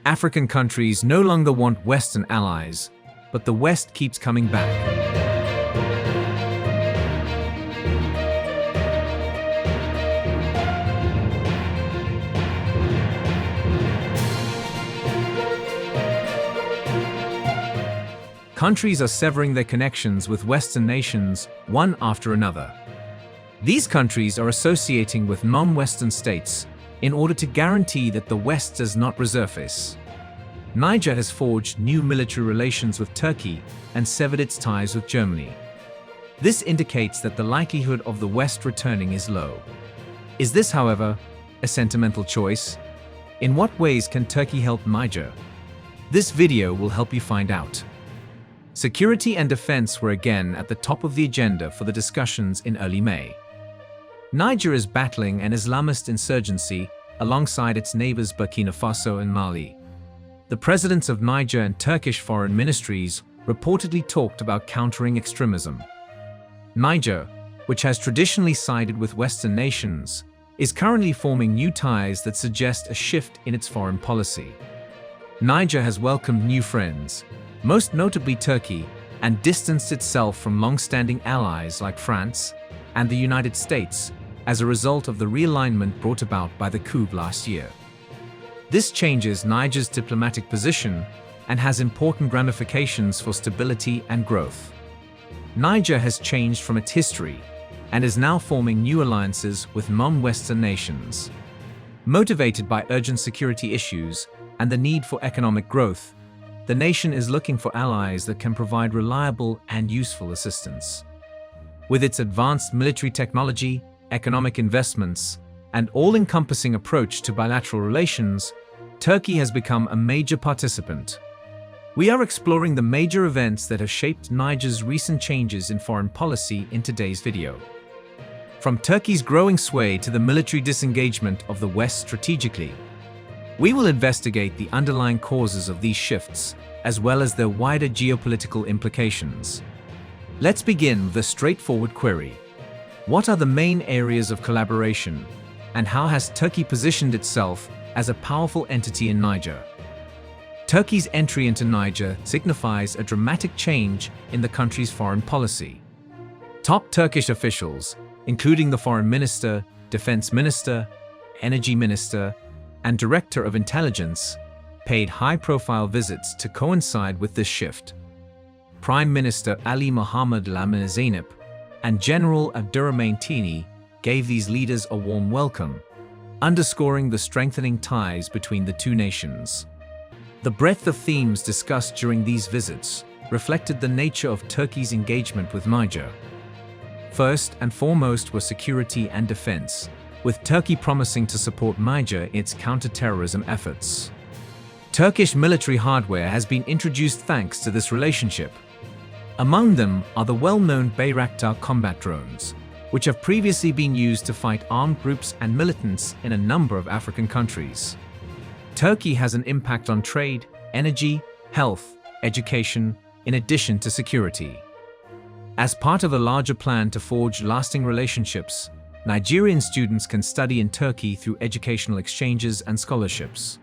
African countries no longer want Western allies, but the West keeps coming back. Countries are severing their connections with Western nations, one after another. These countries are associating with non-Western states in order to guarantee that the West does not resurface. Niger has forged new military relations with Turkey and severed its ties with Germany. This indicates that the likelihood of the West returning is low. Is this, however, a sentimental choice? In what ways can Turkey help Niger? This video will help you find out. Security and defense were again at the top of the agenda for the discussions in early May. Niger is battling an Islamist insurgency alongside its neighbors Burkina Faso and Mali. The presidents of Niger and Turkish foreign ministries reportedly talked about countering extremism. Niger, which has traditionally sided with Western nations, is currently forming new ties that suggest a shift in its foreign policy. Niger has welcomed new friends, most notably Turkey, and distanced itself from long-standing allies like France and the United States as a result of the realignment brought about by the coup last year. This changes Niger's diplomatic position and has important ramifications for stability and growth. Niger has changed from its history and is now forming new alliances with non-Western nations. Motivated by urgent security issues and the need for economic growth, the nation is looking for allies that can provide reliable and useful assistance. With its advanced military technology, economic investments, and all-encompassing approach to bilateral relations, Turkey has become a major participant. We are exploring the major events that have shaped Niger's recent changes in foreign policy in today's video. From Turkey's growing sway to the military disengagement of the West strategically, we will investigate the underlying causes of these shifts, as well as their wider geopolitical implications. Let's begin with a straightforward query. What are the main areas of collaboration, and how has Turkey positioned itself as a powerful entity in Niger? Turkey's entry into Niger signifies a dramatic change in the country's foreign policy. Top Turkish officials, including the foreign minister, defense minister, energy minister, and director of intelligence, paid high-profile visits to coincide with this shift. Prime Minister Ali Mohammed Lamine Zeynep and General Abdurrahman Tini gave these leaders a warm welcome, underscoring the strengthening ties between the two nations. The breadth of themes discussed during these visits reflected the nature of Turkey's engagement with Niger. First and foremost were security and defense, with Turkey promising to support Niger in its counter-terrorism efforts. Turkish military hardware has been introduced thanks to this relationship. Among them are the well-known Bayraktar combat drones, which have previously been used to fight armed groups and militants in a number of African countries. Turkey has an impact on trade, energy, health, education, in addition to security. As part of a larger plan to forge lasting relationships, Nigerian students can study in Turkey through educational exchanges and scholarships.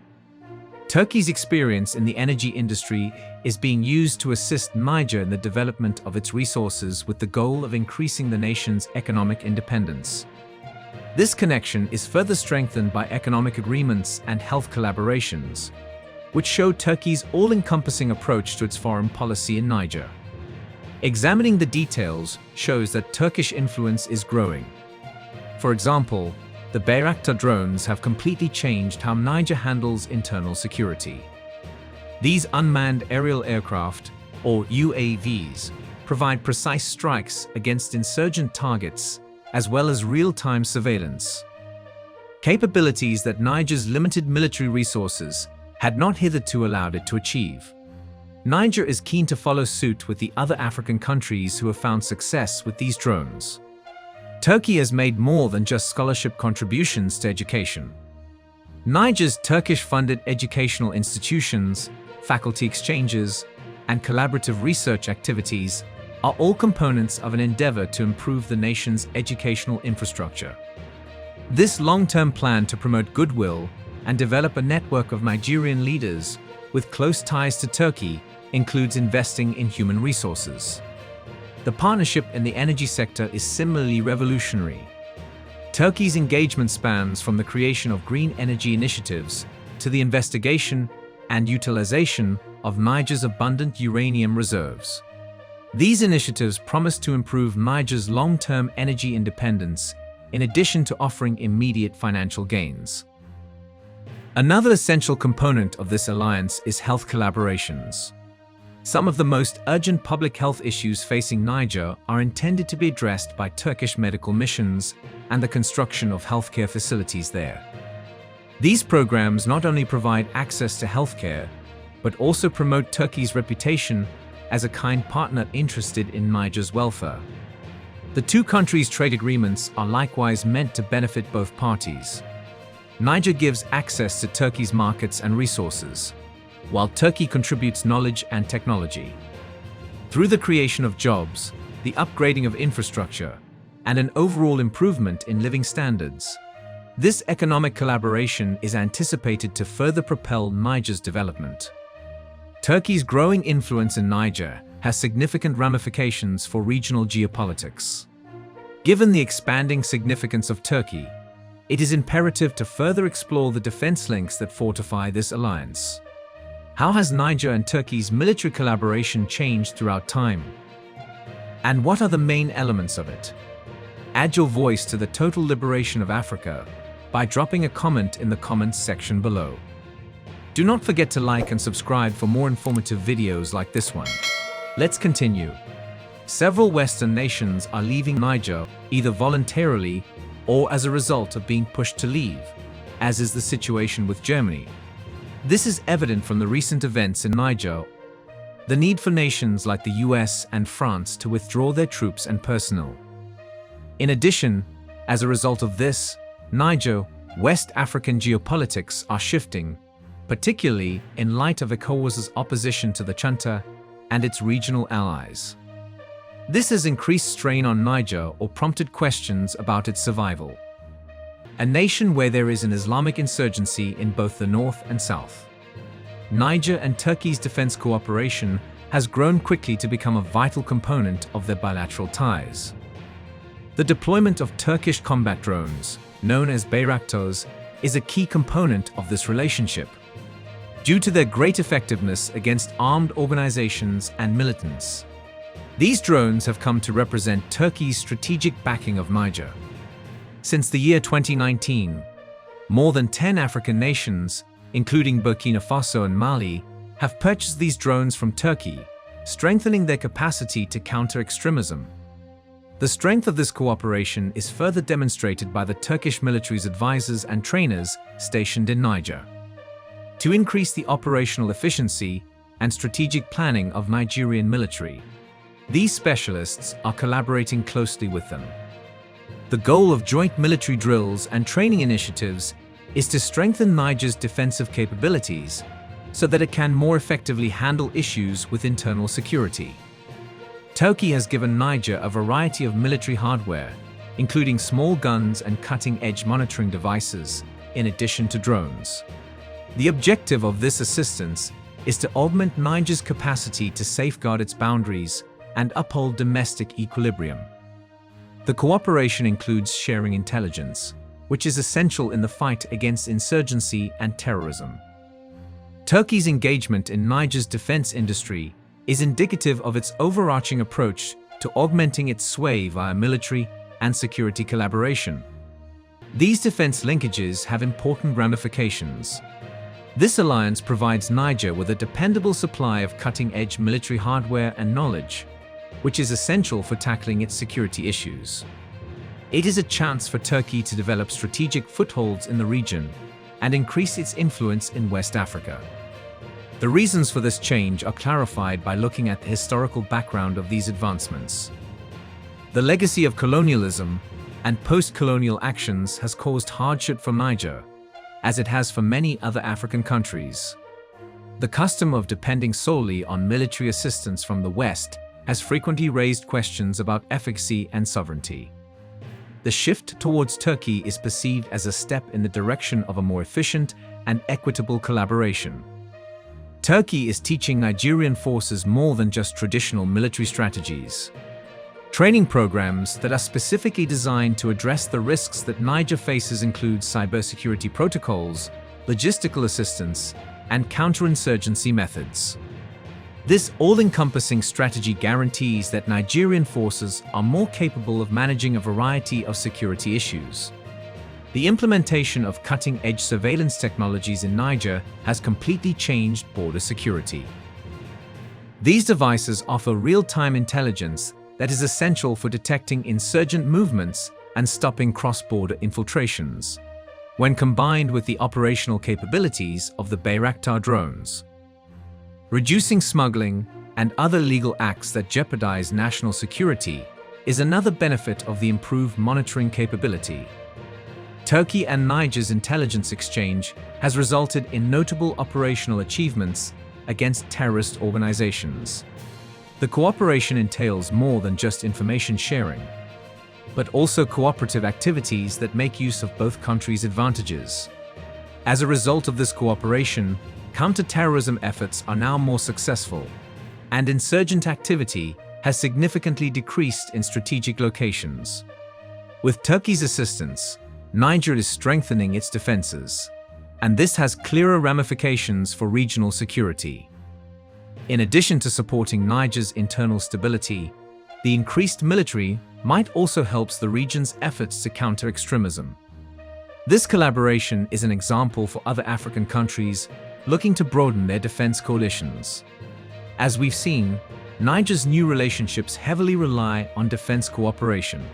Turkey's experience in the energy industry is being used to assist Niger in the development of its resources with the goal of increasing the nation's economic independence. This connection is further strengthened by economic agreements and health collaborations, which show Turkey's all-encompassing approach to its foreign policy in Niger. Examining the details shows that Turkish influence is growing. For example, the Bayraktar drones have completely changed how Niger handles internal security. These unmanned aerial aircraft, or UAVs, provide precise strikes against insurgent targets, as well as real-time surveillance. Capabilities that Niger's limited military resources had not hitherto allowed it to achieve. Niger is keen to follow suit with the other African countries who have found success with these drones. Turkey has made more than just scholarship contributions to education. Niger's Turkish-funded educational institutions, faculty exchanges, and collaborative research activities are all components of an endeavor to improve the nation's educational infrastructure. This long-term plan to promote goodwill and develop a network of Nigerian leaders with close ties to Turkey includes investing in human resources. The partnership in the energy sector is similarly revolutionary. Turkey's engagement spans from the creation of green energy initiatives to the investigation and utilization of Niger's abundant uranium reserves. These initiatives promise to improve Niger's long-term energy independence in addition to offering immediate financial gains. Another essential component of this alliance is health collaborations. Some of the most urgent public health issues facing Niger are intended to be addressed by Turkish medical missions and the construction of healthcare facilities there. These programs not only provide access to healthcare, but also promote Turkey's reputation as a kind partner interested in Niger's welfare. The two countries' trade agreements are likewise meant to benefit both parties. Niger gives access to Turkey's markets and resources, while Turkey contributes knowledge and technology. Through the creation of jobs, the upgrading of infrastructure, and an overall improvement in living standards, this economic collaboration is anticipated to further propel Niger's development. Turkey's growing influence in Niger has significant ramifications for regional geopolitics. Given the expanding significance of Turkey, it is imperative to further explore the defense links that fortify this alliance. How has Niger and Turkey's military collaboration changed throughout time? And what are the main elements of it? Add your voice to the total liberation of Africa by dropping a comment in the comments section below. Do not forget to like and subscribe for more informative videos like this one. Let's continue. Several Western nations are leaving Niger either voluntarily or as a result of being pushed to leave, as is the situation with Germany. This is evident from the recent events in Niger. The need for nations like the US and France to withdraw their troops and personnel. In addition, as a result of this, Niger, West African geopolitics are shifting, particularly in light of ECOWAS's opposition to the junta and its regional allies. This has increased strain on Niger or prompted questions about its survival. A nation where there is an Islamic insurgency in both the north and south. Niger and Turkey's defense cooperation has grown quickly to become a vital component of their bilateral ties. The deployment of Turkish combat drones, known as Bayraktars, is a key component of this relationship. Due to their great effectiveness against armed organizations and militants, these drones have come to represent Turkey's strategic backing of Niger. Since the year 2019, more than 10 African nations, including Burkina Faso and Mali, have purchased these drones from Turkey, strengthening their capacity to counter extremism. The strength of this cooperation is further demonstrated by the Turkish military's advisors and trainers stationed in Niger. To increase the operational efficiency and strategic planning of Nigerian military, these specialists are collaborating closely with them. The goal of joint military drills and training initiatives is to strengthen Niger's defensive capabilities so that it can more effectively handle issues with internal security. Turkey has given Niger a variety of military hardware, including small guns and cutting-edge monitoring devices, in addition to drones. The objective of this assistance is to augment Niger's capacity to safeguard its boundaries and uphold domestic equilibrium. The cooperation includes sharing intelligence, which is essential in the fight against insurgency and terrorism. Turkey's engagement in Niger's defense industry is indicative of its overarching approach to augmenting its sway via military and security collaboration. These defense linkages have important ramifications. This alliance provides Niger with a dependable supply of cutting-edge military hardware and knowledge, which is essential for tackling its security issues. It is a chance for Turkey to develop strategic footholds in the region and increase its influence in West Africa. The reasons for this change are clarified by looking at the historical background of these advancements. The legacy of colonialism and post-colonial actions has caused hardship for Niger, as it has for many other African countries. The custom of depending solely on military assistance from the West has frequently raised questions about efficacy and sovereignty. The shift towards Turkey is perceived as a step in the direction of a more efficient and equitable collaboration. Turkey is teaching Nigerian forces more than just traditional military strategies. Training programs that are specifically designed to address the risks that Niger faces include cybersecurity protocols, logistical assistance, and counterinsurgency methods. This all-encompassing strategy guarantees that Nigerian forces are more capable of managing a variety of security issues. The implementation of cutting-edge surveillance technologies in Niger has completely changed border security. These devices offer real-time intelligence that is essential for detecting insurgent movements and stopping cross-border infiltrations, when combined with the operational capabilities of the Bayraktar drones. Reducing smuggling and other legal acts that jeopardize national security is another benefit of the improved monitoring capability. Turkey and Niger's intelligence exchange has resulted in notable operational achievements against terrorist organizations. The cooperation entails more than just information sharing, but also cooperative activities that make use of both countries' advantages. As a result of this cooperation, counter-terrorism efforts are now more successful, and insurgent activity has significantly decreased in strategic locations. With Turkey's assistance, Niger is strengthening its defenses, and this has clearer ramifications for regional security. In addition to supporting Niger's internal stability, the increased military might also help the region's efforts to counter extremism. This collaboration is an example for other African countries looking to broaden their defense coalitions. As we've seen, Niger's new relationships heavily rely on defense cooperation.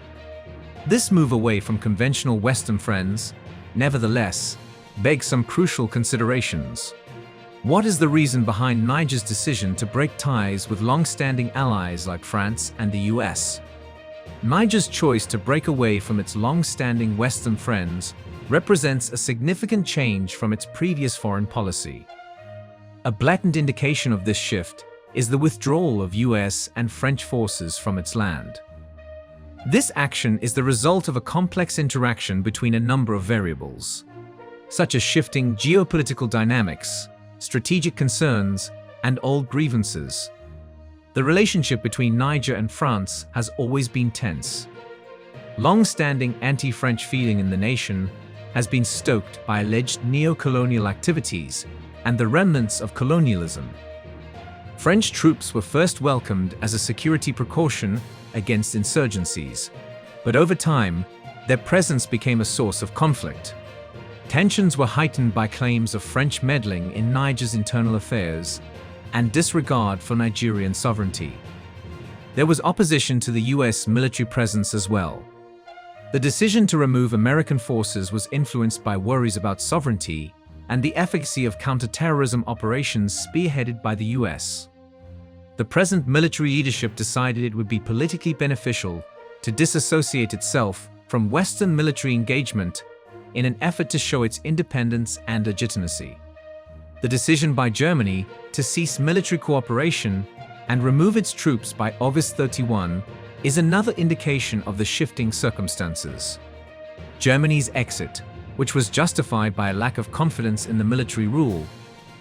This move away from conventional Western friends, nevertheless, begs some crucial considerations. What is the reason behind Niger's decision to break ties with long-standing allies like France and the US? Niger's choice to break away from its long-standing Western friends represents a significant change from its previous foreign policy. A blatant indication of this shift is the withdrawal of US and French forces from its land. This action is the result of a complex interaction between a number of variables, such as shifting geopolitical dynamics, strategic concerns, and old grievances. The relationship between Niger and France has always been tense. Long-standing anti-French feeling in the nation has been stoked by alleged neo-colonial activities and the remnants of colonialism. French troops were first welcomed as a security precaution against insurgencies, but over time, their presence became a source of conflict. Tensions were heightened by claims of French meddling in Niger's internal affairs and disregard for Nigerian sovereignty. There was opposition to the US military presence as well. The decision to remove American forces was influenced by worries about sovereignty and the efficacy of counterterrorism operations spearheaded by the US. The present military leadership decided it would be politically beneficial to disassociate itself from Western military engagement in an effort to show its independence and legitimacy. The decision by Germany to cease military cooperation and remove its troops by August 31 is another indication of the shifting circumstances. Germany's exit, which was justified by a lack of confidence in the military rule,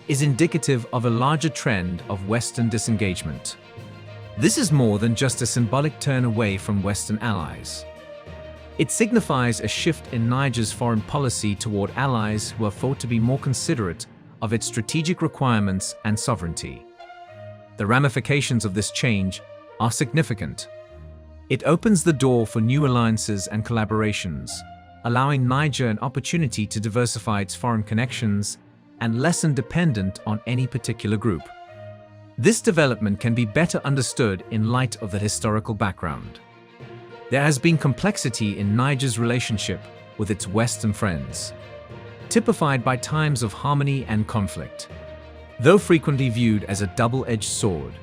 is indicative of a larger trend of Western disengagement. This is more than just a symbolic turn away from Western allies. It signifies a shift in Niger's foreign policy toward allies who are thought to be more considerate of its strategic requirements and sovereignty. The ramifications of this change are significant. It opens the door for new alliances and collaborations, allowing Niger an opportunity to diversify its foreign connections and lessen dependence on any particular group. This development can be better understood in light of the historical background. There has been complexity in Niger's relationship with its Western friends, typified by times of harmony and conflict. Though frequently viewed as a double-edged sword,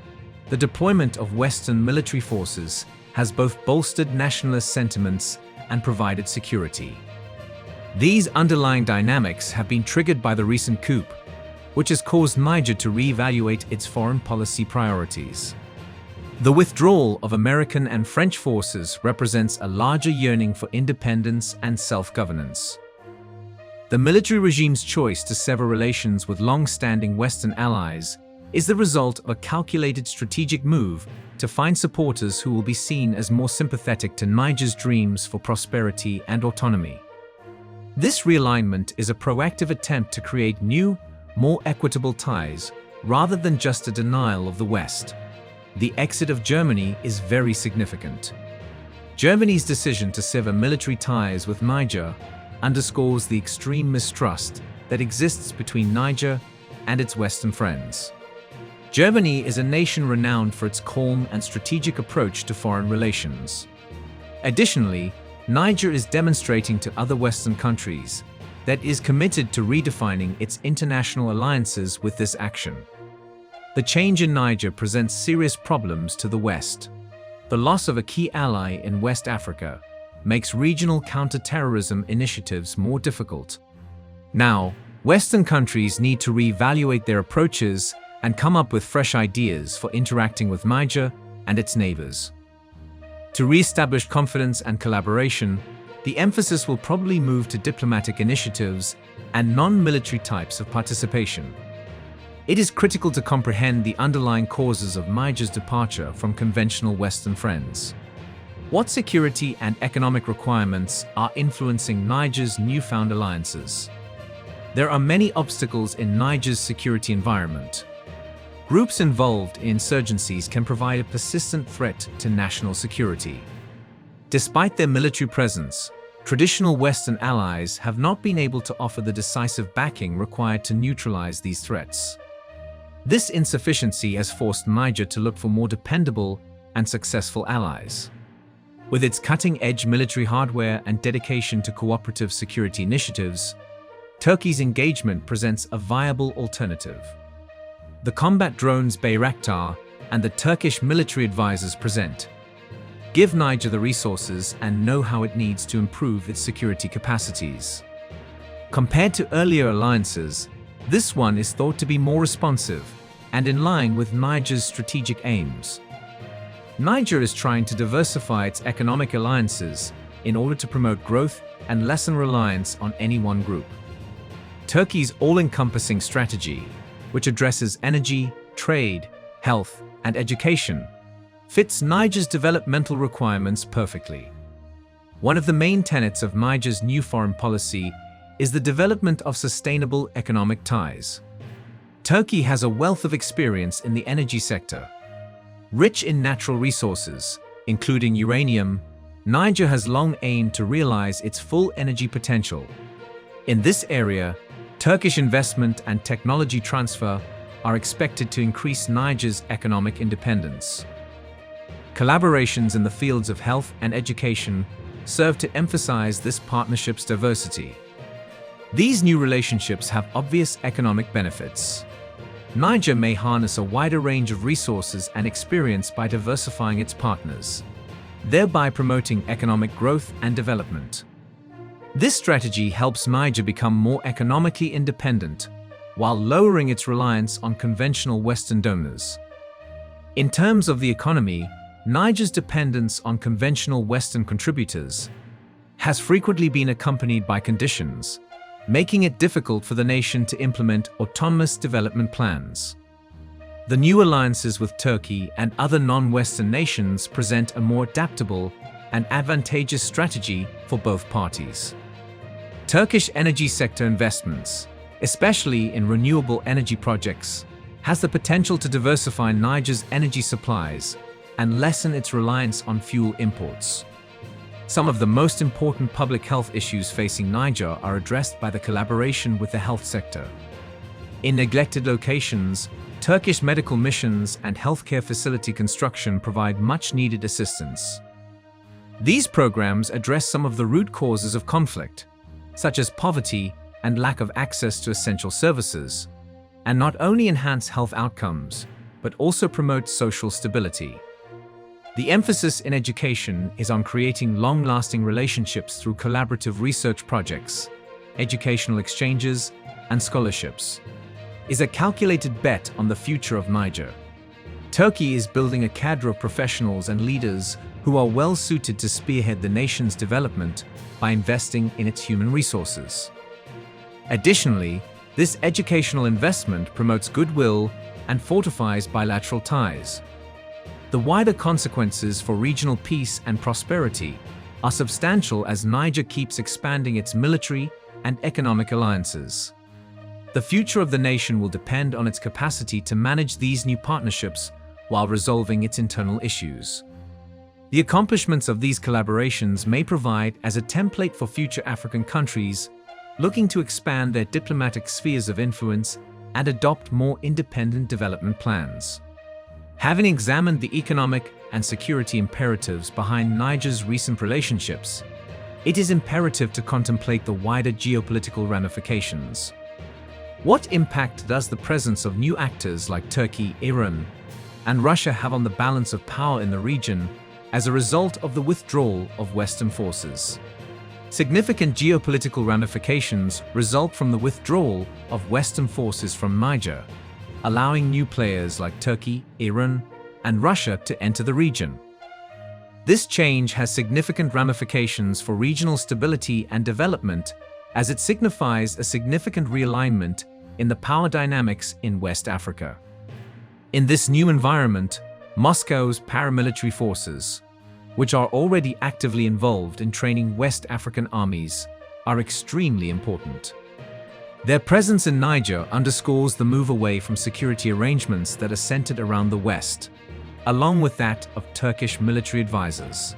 the deployment of Western military forces has both bolstered nationalist sentiments and provided security. These underlying dynamics have been triggered by the recent coup, which has caused Niger to reevaluate its foreign policy priorities. The withdrawal of American and French forces represents a larger yearning for independence and self-governance. The military regime's choice to sever relations with long-standing Western allies is the result of a calculated strategic move to find supporters who will be seen as more sympathetic to Niger's dreams for prosperity and autonomy. This realignment is a proactive attempt to create new, more equitable ties rather than just a denial of the West. The exit of Germany is very significant. Germany's decision to sever military ties with Niger underscores the extreme mistrust that exists between Niger and its Western friends. Germany is a nation renowned for its calm and strategic approach to foreign relations. Additionally, Niger is demonstrating to other Western countries that it is committed to redefining its international alliances with this action. The change in Niger presents serious problems to the West. The loss of a key ally in West Africa makes regional counter-terrorism initiatives more difficult. Now, Western countries need to reevaluate their approaches and come up with fresh ideas for interacting with Niger and its neighbors. To re-establish confidence and collaboration, the emphasis will probably move to diplomatic initiatives and non-military types of participation. It is critical to comprehend the underlying causes of Niger's departure from conventional Western friends. What security and economic requirements are influencing Niger's newfound alliances? There are many obstacles in Niger's security environment. Groups involved in insurgencies can provide a persistent threat to national security. Despite their military presence, traditional Western allies have not been able to offer the decisive backing required to neutralize these threats. This insufficiency has forced Niger to look for more dependable and successful allies. With its cutting-edge military hardware and dedication to cooperative security initiatives, Turkey's engagement presents a viable alternative. The combat drones Bayraktar and the Turkish military advisors present give Niger the resources and know-how it needs to improve its security capacities. Compared to earlier alliances, this one is thought to be more responsive and in line with Niger's strategic aims. Niger is trying to diversify its economic alliances in order to promote growth and lessen reliance on any one group. Turkey's all-encompassing strategy, which addresses energy, trade, health, and education, fits Niger's developmental requirements perfectly. One of the main tenets of Niger's new foreign policy is the development of sustainable economic ties. Turkey has a wealth of experience in the energy sector. Rich in natural resources, including uranium, Niger has long aimed to realize its full energy potential. In this area, Turkish investment and technology transfer are expected to increase Niger's economic independence. Collaborations in the fields of health and education serve to emphasize this partnership's diversity. These new relationships have obvious economic benefits. Niger may harness a wider range of resources and experience by diversifying its partners, thereby promoting economic growth and development. This strategy helps Niger become more economically independent while lowering its reliance on conventional Western donors. In terms of the economy, Niger's dependence on conventional Western contributors has frequently been accompanied by conditions, making it difficult for the nation to implement autonomous development plans. The new alliances with Turkey and other non-Western nations present a more adaptable and advantageous strategy for both parties. Turkish energy sector investments, especially in renewable energy projects, has the potential to diversify Niger's energy supplies and lessen its reliance on fuel imports. Some of the most important public health issues facing Niger are addressed by the collaboration with the health sector. In neglected locations, Turkish medical missions and healthcare facility construction provide much-needed assistance. These programs address some of the root causes of conflict, such as poverty and lack of access to essential services, and not only enhance health outcomes, but also promote social stability. The emphasis in education is on creating long-lasting relationships through collaborative research projects, educational exchanges, and scholarships. Is a calculated bet on the future of Niger. Turkey is building a cadre of professionals and leaders who are well suited to spearhead the nation's development by investing in its human resources. Additionally, this educational investment promotes goodwill and fortifies bilateral ties. The wider consequences for regional peace and prosperity are substantial as Niger keeps expanding its military and economic alliances. The future of the nation will depend on its capacity to manage these new partnerships while resolving its internal issues. The accomplishments of these collaborations may provide as a template for future African countries looking to expand their diplomatic spheres of influence and adopt more independent development plans. Having examined the economic and security imperatives behind Niger's recent relationships, it is imperative to contemplate the wider geopolitical ramifications. What impact does the presence of new actors like Turkey, Iran, and Russia have on the balance of power in the region as a result of the withdrawal of Western forces? Significant geopolitical ramifications result from the withdrawal of Western forces from Niger, allowing new players like Turkey, Iran, and Russia to enter the region. This change has significant ramifications for regional stability and development, as it signifies a significant realignment in the power dynamics in West Africa. In this new environment, Moscow's paramilitary forces, which are already actively involved in training West African armies, are extremely important. Their presence in Niger underscores the move away from security arrangements that are centered around the West, along with that of Turkish military advisors.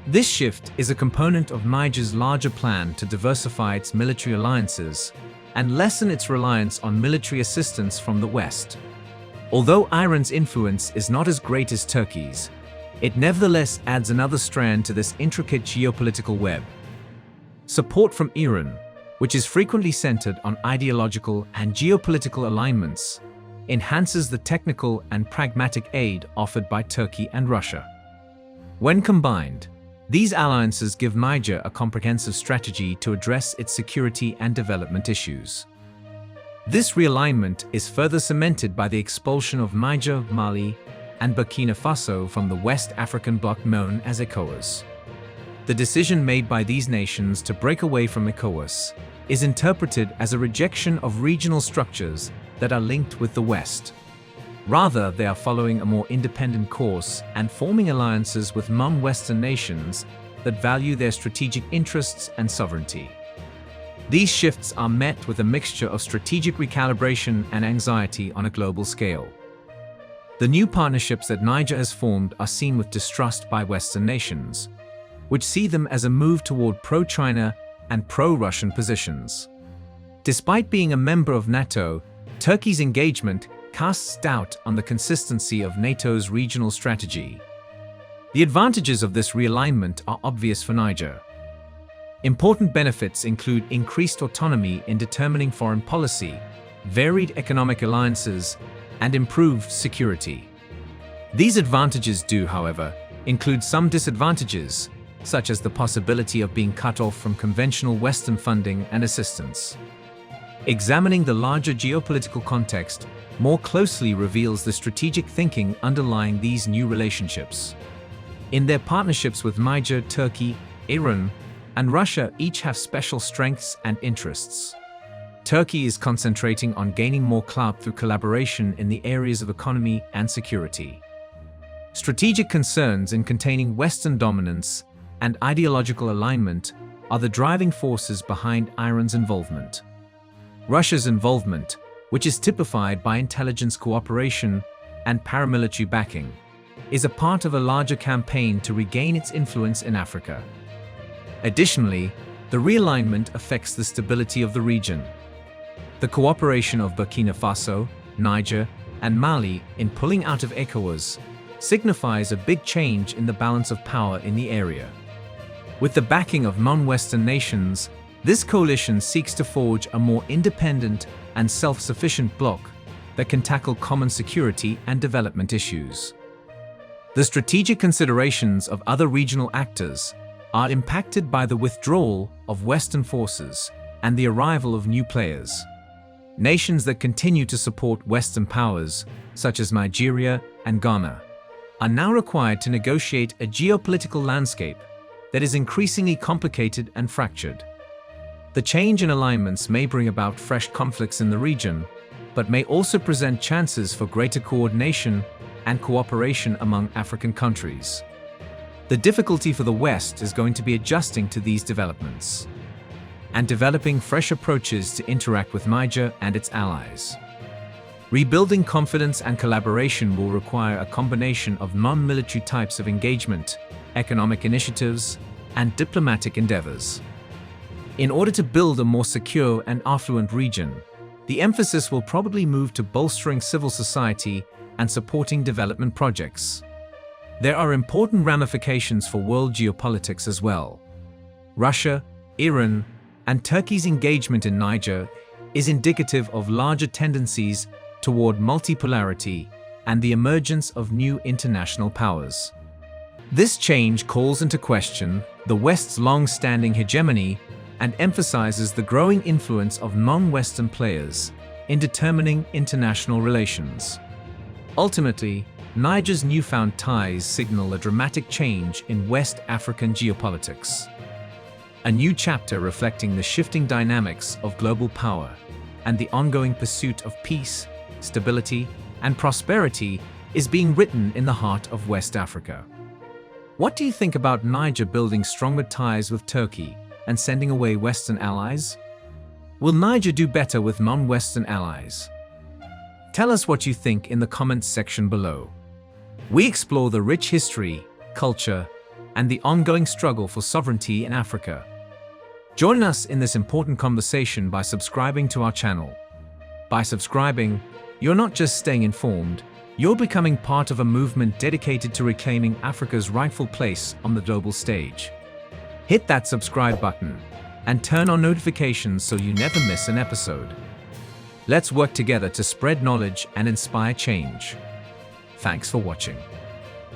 This shift is a component of Niger's larger plan to diversify its military alliances and lessen its reliance on military assistance from the West. Although Iran's influence is not as great as Turkey's, it nevertheless adds another strand to this intricate geopolitical web. Support from Iran, which is frequently centered on ideological and geopolitical alignments, enhances the technical and pragmatic aid offered by Turkey and Russia. When combined, these alliances give Niger a comprehensive strategy to address its security and development issues. This realignment is further cemented by the expulsion of Niger, Mali, and Burkina Faso from the West African bloc known as ECOWAS. The decision made by these nations to break away from ECOWAS is interpreted as a rejection of regional structures that are linked with the West. Rather, they are following a more independent course and forming alliances with non-Western nations that value their strategic interests and sovereignty. These shifts are met with a mixture of strategic recalibration and anxiety on a global scale. The new partnerships that Niger has formed are seen with distrust by Western nations, which see them as a move toward pro-China and pro-Russian positions. Despite being a member of NATO, Turkey's engagement casts doubt on the consistency of NATO's regional strategy. The advantages of this realignment are obvious for Niger. Important benefits include increased autonomy in determining foreign policy, varied economic alliances, and improved security. These advantages do, however, include some disadvantages, such as the possibility of being cut off from conventional Western funding and assistance. Examining the larger geopolitical context more closely reveals the strategic thinking underlying these new relationships. In their partnerships with Niger, Turkey, Iran, and Russia each have special strengths and interests. Turkey is concentrating on gaining more clout through collaboration in the areas of economy and security. Strategic concerns in containing Western dominance and ideological alignment are the driving forces behind Iran's involvement. Russia's involvement, which is typified by intelligence cooperation and paramilitary backing, is a part of a larger campaign to regain its influence in Africa. Additionally, the realignment affects the stability of the region. The cooperation of Burkina Faso, Niger, and Mali in pulling out of ECOWAS signifies a big change in the balance of power in the area. With the backing of non-Western nations, this coalition seeks to forge a more independent and self-sufficient bloc that can tackle common security and development issues. The strategic considerations of other regional actors are impacted by the withdrawal of Western forces and the arrival of new players. Nations that continue to support Western powers, such as Nigeria and Ghana, are now required to negotiate a geopolitical landscape that is increasingly complicated and fractured. The change in alignments may bring about fresh conflicts in the region, but may also present chances for greater coordination and cooperation among African countries. The difficulty for the West is going to be adjusting to these developments and developing fresh approaches to interact with Niger and its allies. Rebuilding confidence and collaboration will require a combination of non-military types of engagement, economic initiatives, and diplomatic endeavors. In order to build a more secure and affluent region, the emphasis will probably move to bolstering civil society and supporting development projects. There are important ramifications for world geopolitics as well. Russia, Iran, and Turkey's engagement in Niger is indicative of larger tendencies toward multipolarity and the emergence of new international powers. This change calls into question the West's long-standing hegemony and emphasizes the growing influence of non-Western players in determining international relations. Ultimately, Niger's newfound ties signal a dramatic change in West African geopolitics. A new chapter reflecting the shifting dynamics of global power and the ongoing pursuit of peace, stability, and prosperity is being written in the heart of West Africa. What do you think about Niger building stronger ties with Turkey and sending away Western allies? Will Niger do better with non-Western allies? Tell us what you think in the comments section below. We explore the rich history, culture, and the ongoing struggle for sovereignty in Africa. Join us in this important conversation by subscribing to our channel. By subscribing, you're not just staying informed, you're becoming part of a movement dedicated to reclaiming Africa's rightful place on the global stage. Hit that subscribe button and turn on notifications so you never miss an episode. Let's work together to spread knowledge and inspire change. Thanks for watching.